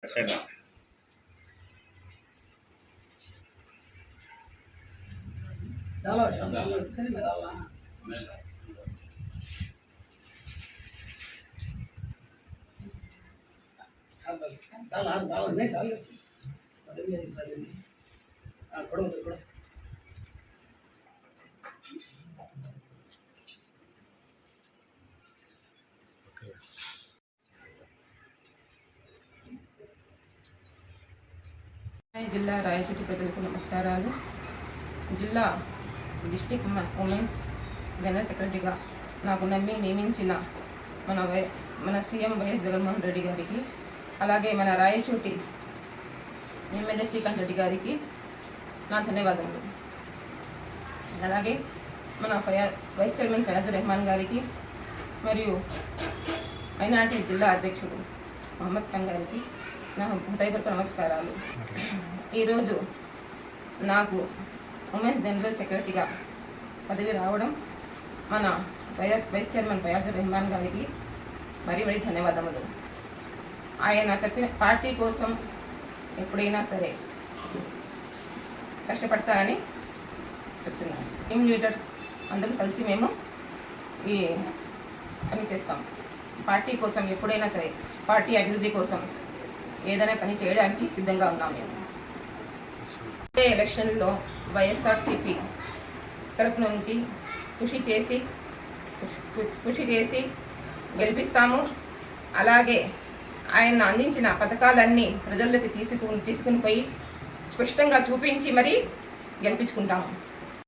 Saya జిల్లా రాయచోటి ప్రజలకు నమస్కారాలు. జిల్లా డిస్ట్రిక్ట్ ఉమెన్స్ జనరల్ సెక్రటరీగా నాకు నమ్మి నియమించిన మన సీఎం వైఎస్ జగన్మోహన్ రెడ్డి గారికి, అలాగే మన రాయచోటి ఎమ్మెల్యే శ్రీకాంత్ రెడ్డి గారికి నా ధన్యవాదములు. అలాగే మన వైస్ చైర్మన్ ఫయాజుర్ రెహమాన్ గారికి మరియు మైనార్టీ జిల్లా అధ్యక్షుడు మహమ్మద్ ఖాన్ గారికి నా హృదయపూర్వక నమస్కారాలు. ఈరోజు నాకు ఉమెన్స్ జనరల్ సెక్రటరీగా పదవి రావడం మన వైస్ చైర్మన్ ఫయాజుర్ రెహమాన్ గారికి మరీ ధన్యవాదములు. ఆయన చెప్పిన పార్టీ కోసం ఎప్పుడైనా సరే కష్టపడతారని చెప్తున్నాను. టీమ్ లీడర్ అందరూ కలిసి మేము ఈ పని చేస్తాం. పార్టీ కోసం ఎప్పుడైనా సరే, పార్టీ అభివృద్ధి కోసం ఏదైనా పని చేయడానికి సిద్ధంగా ఉన్నాం. మేము ఎలక్షన్లో వైఎస్ఆర్సీపీ తరఫు నుంచి కృషి చేసి గెలిపిస్తాము. అలాగే ఆయన అందించిన పథకాలన్నీ ప్రజల్లోకి తీసుకుని పోయి స్పష్టంగా చూపించి మరీ గెలిపించుకుంటాము.